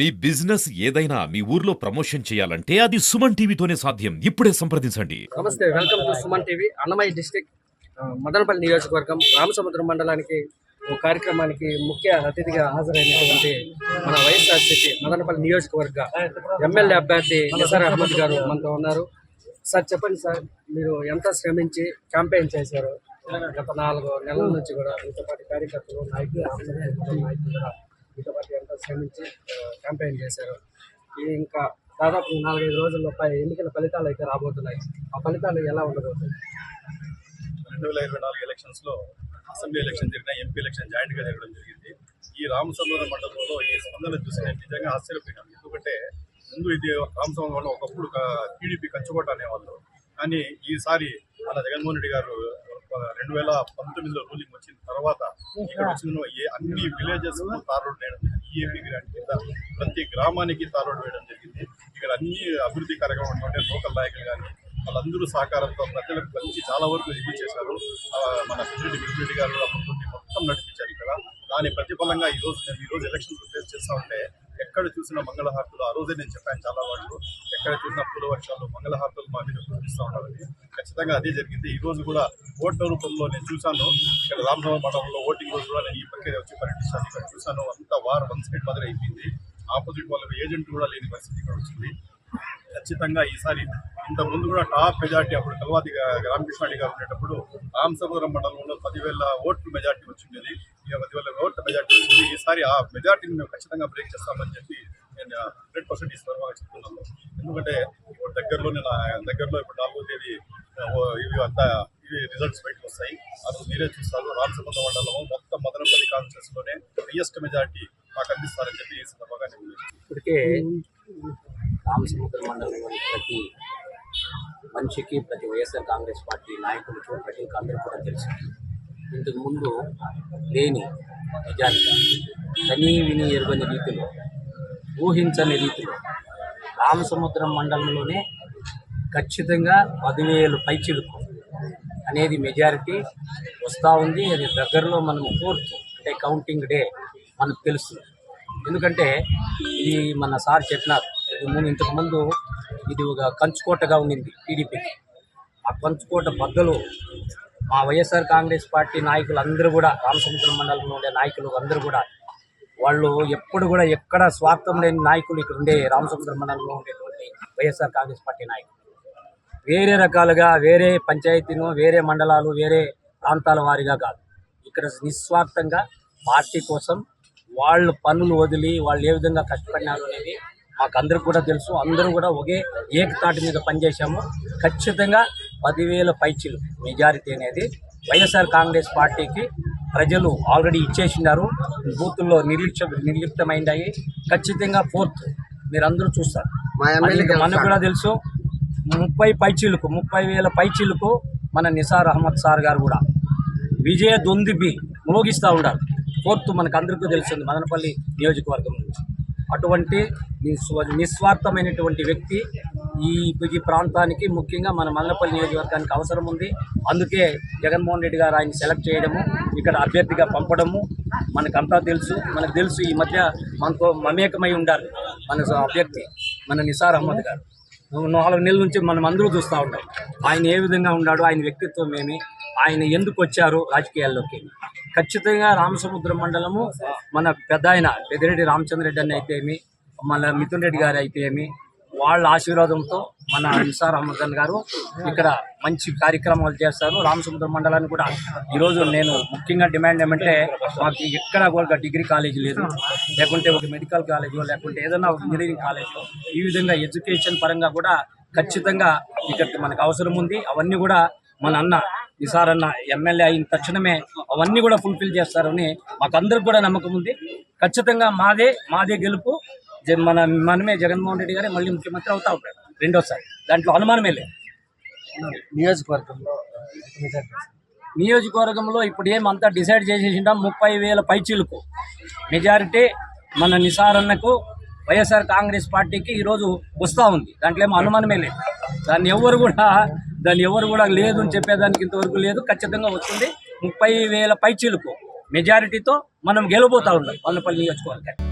మీ business ఏదైనా మీ ఊర్లో promotion చేయాలంటే అది సుమన్ టీవీతోనే సాధ్యం. ఇప్పుడే సంప్రదించండి. నమస్తే, welcome to Suman TV. Annamayya district Madanapalle నియోజకవర్గం రామసముద్రం మండలానికి ఒక కార్యక్రమానికి ముఖ్య అతిథిగా హాజరైనటువంటి మన వైఎస్ఆర్సీపీ మదనపల్లి నియోజకవర్గ ఎమ్మెల్యే అభ్యర్థి నిసార్ అహ్మద్ గారు మనతో ఉన్నారు. సార్ చెప్పండి సార్, మీరు ఎంత శ్రమించి క్యాంపెయిన్ చేశారు? గత 4 నెలల నుంచి కూడా మీతో పాటు కార్యకర్తలు నాయకులు కూడా మీతో పాటు ఎంత శ్రమించి క్యాంపెయిన్ చేశారు? ఇంకా దాదాపు 4-5 రోజుల్లో ఎన్నికల ఫలితాలు అయితే రాబోతున్నాయి. ఆ ఫలితాలు ఎలా ఉండబోతున్నాయి? 2024 ఎలక్షన్స్లో అసెంబ్లీ ఎలక్షన్ జరిగిన, ఎంపీ ఎలక్షన్ జాయింట్గా జరగడం జరిగింది. ఈ రామసముద్రం మండలంలో ఈ స్పందన చూసి నేను నిజంగా ఆశ్చర్యపోయినాను. ఎందుకంటే ముందు ఇది రామసముద్రం మండలం ఒకప్పుడు టీడీపీ కంచుకోట అనేవాళ్ళు. కానీ ఈసారి మన జగన్మోహన్ రెడ్డి గారు 2019లో రూలింగ్ వచ్చిన తర్వాత ఇక్కడ వచ్చిన అన్ని విలేజెస్ తార్ రోడ్ వేయడం జరిగింది. ఈఏపీ గ్రాంట్ కింద ప్రతి గ్రామానికి తార్ రోడ్ వేయడం జరిగింది. ఇక్కడ అన్ని అభివృద్ధి కార్యక్రమాలు అంటే లోకల్ నాయకులు కానీ వాళ్ళందరూ సహకారంతో ప్రజలకు మంచి చాలా వరకు ఇది చేశారు. మన పెద్దిరెడ్డి గారు అభివృద్ధి మొత్తం నడిపించారు ఇక్కడ. దాని ప్రతిఫలంగా ఈరోజు ఎలక్షన్స్ ఫేస్ చేస్తూ ఉంటే ఎక్కడ చూసినా మంగళహారతులు, ఆ రోజే నేను చెప్పాను చాలా వాళ్ళు, ఎక్కడ చూసినా పూల వర్షాలు, మంగళహారతులు మా మీద కురిపిస్తూ ఉండాలని. ఖచ్చితంగా అదే జరిగింది. ఈ రోజు కూడా ఓట్ల రూపంలో నేను చూశాను. ఇక్కడ రామసముద్రం మండలంలో ఓటింగ్ రోజు కూడా నేను ఈ పక్కనే వచ్చి పర్యటిస్తాను. ఇక్కడ చూశాను, అంతా వన్ సైడ్ మాదిరి అయిపోయింది. ఆపోజిట్ వాళ్ళకి ఏజెంట్ కూడా లేని పరిస్థితి ఇక్కడ వచ్చింది. ఖచ్చితంగా ఈసారి ఇంతకుముందు కూడా టాప్ మెజార్టీ అప్పుడు కల్వాతి రామకృష్ణారెడ్డి గారు ఉండేటప్పుడు రామసముద్రం మండలంలో 10,000 ఓట్లు మెజార్టీ వచ్చింది. 10,000 ఓట్ల మెజార్టీ వచ్చింది. ఈసారి ఆ మెజార్టీని మేము ఖచ్చితంగా బ్రేక్ చేస్తామని చెప్పి నేను 100% ఈ సందర్భంగా చెప్తున్నాను. ఎందుకంటే ఇప్పుడు దగ్గరలో ఇప్పుడు 4వ తేదీ ఇవి రిజల్ట్స్ బయటకు వస్తాయి. అది మీరే చూస్తారు. రామసముద్రం మండలం మొత్తం మదనపల్లి కాన్స్టిట్యూన్సీలోనే హైయెస్ట్ మెజార్టీ మాకు అందిస్తారని చెప్పి ఈ సందర్భంగా నేను ఇప్పటికే రామసముద్రం మండలంలోని ప్రతి మనిషికి, ప్రతి వైఎస్ఆర్ కాంగ్రెస్ పార్టీ నాయకులకి, ప్రతి అందరూ కూడా తెలుసు. ఇంతకు ముందు లేని నిజానికి కనీ విని ఎరుగని రీతిలో, ఊహించని రీతిలో రామసముద్రం మండలంలోనే ఖచ్చితంగా 10,000 పైచిలుకు అనేది మెజారిటీ వస్తూ ఉంది. అది దగ్గరలో మనం 4th అంటే కౌంటింగ్ డే మనకు తెలుస్తుంది. ఎందుకంటే ఇది మన సార్ చెప్పినారు, ఇంతకుముందు ఇది ఒక కంచుకోటగా ఉండింది టీడీపీకి. ఆ కంచుకోట బద్దలు మా వైఎస్ఆర్ కాంగ్రెస్ పార్టీ నాయకులు అందరూ కూడా, రామసముద్రం మండలంలో ఉండే నాయకులు అందరూ కూడా, వాళ్ళు ఎప్పుడు కూడా ఎక్కడ స్వార్థం లేని నాయకులు ఇక్కడ ఉండే రామసముద్రం మండలంలో ఉండేటువంటి వైఎస్ఆర్ కాంగ్రెస్ పార్టీ నాయకులు వేరే రకాలుగా, వేరే పంచాయతీను, వేరే మండలాలు, వేరే ప్రాంతాల వారిగా కాదు, ఇక్కడ నిస్వార్థంగా పార్టీ కోసం వాళ్ళు పనులు వదిలి వాళ్ళు ఏ విధంగా కష్టపడినారు అనేది మాకు అందరికి కూడా తెలుసు. అందరూ కూడా ఒకే ఏకతాటి మీద పనిచేశాము. ఖచ్చితంగా 10,000 పైచిలు మెజారిటీ అనేది వైఎస్ఆర్ కాంగ్రెస్ పార్టీకి ప్రజలు ఆల్రెడీ ఇచ్చేసినారు. బూతుల్లో నిర్లిప్తమైందాయి. ఖచ్చితంగా 4th మీరందరూ చూస్తారు. మనకు కూడా తెలుసు 30,000 పైచిలకు మన నిసార్ అహ్మద్ సార్ గారు కూడా విజయ దొందిపి మోగిస్తూ ఉన్నారు. 4th మనకు అందరికీ తెలుస్తుంది మదనపల్లి నియోజకవర్గం నుంచి. అటువంటి నిస్వార్థమైనటువంటి వ్యక్తి ఈ ప్రాంతానికి, ముఖ్యంగా మన మదనపల్లి నియోజకవర్గానికి అవసరం ఉంది. అందుకే జగన్మోహన్ రెడ్డి గారు ఆయన సెలెక్ట్ చేయడము, ఇక్కడ అభ్యర్థిగా పంపడము మనకంతా తెలుసు. మనకు తెలుసు ఈ మధ్య మనతో మమేకమై ఉండాలి మన అభ్యర్థి మన నిసార్ అహ్మద్ గారు. 4 నెలల నుంచి మనం అందరూ చూస్తూ ఉంటాం ఆయన ఏ విధంగా ఉన్నాడో, ఆయన వ్యక్తిత్వం ఏమి, ఆయన ఎందుకు వచ్చారు రాజకీయాల్లోకి. ఖచ్చితంగా రామసముద్రం మండలము మన పెద్దిరెడ్డి రామచంద్రరెడ్డి అని అయితే ఏమి, మన మిథున్ రెడ్డి గారు అయితే ఏమి, వాళ్ళ ఆశీర్వాదంతో మన నిసార్ అహ్మద్ గారు ఇక్కడ మంచి కార్యక్రమాలు చేస్తారు. రామసముద్రం మండలాన్ని కూడా ఈరోజు నేను ముఖ్యంగా డిమాండ్ ఏమంటే, మాకు ఎక్కడ కూడా డిగ్రీ కాలేజీ లేదు, లేకుంటే ఒక మెడికల్ కాలేజో, లేకుంటే ఏదైనా ఒక ఇంజనీరింగ్ కాలేజో, ఈ విధంగా ఎడ్యుకేషన్ పరంగా కూడా ఖచ్చితంగా ఇక్కడ మనకు అవసరం ఉంది. అవన్నీ కూడా మన అన్న నిసార్ అన్న ఎమ్మెల్యే అయిన తక్షణమే అవన్నీ కూడా ఫుల్ఫిల్ చేస్తారని మాకందరికి కూడా నమ్మకం ఉంది. ఖచ్చితంగా మాదే గెలుపు. మనమే జగన్మోహన్ రెడ్డి గారే మళ్ళీ ముఖ్యమంత్రి అవుతా ఉంటాడు రెండోసారి, దాంట్లో అనుమానమే లేదు. నియోజకవర్గంలో ఇప్పుడు ఏమంతా డిసైడ్ చేసేసింటాం. 30,000 పైచీలకు మెజారిటీ మన నిసార్ అన్నకు, వైఎస్ఆర్ కాంగ్రెస్ పార్టీకి ఈరోజు వస్తూ ఉంది. దాంట్లో ఏమో అనుమానమే లేదు. దాన్ని ఎవరు కూడా లేదు అని చెప్పేదానికి ఇంతవరకు లేదు. ఖచ్చితంగా వస్తుంది. 30,000 పైచీలకు మెజారిటీతో మనం గెలబోతూ ఉన్నాం మదనపల్లి నియోజకవర్గాన్ని.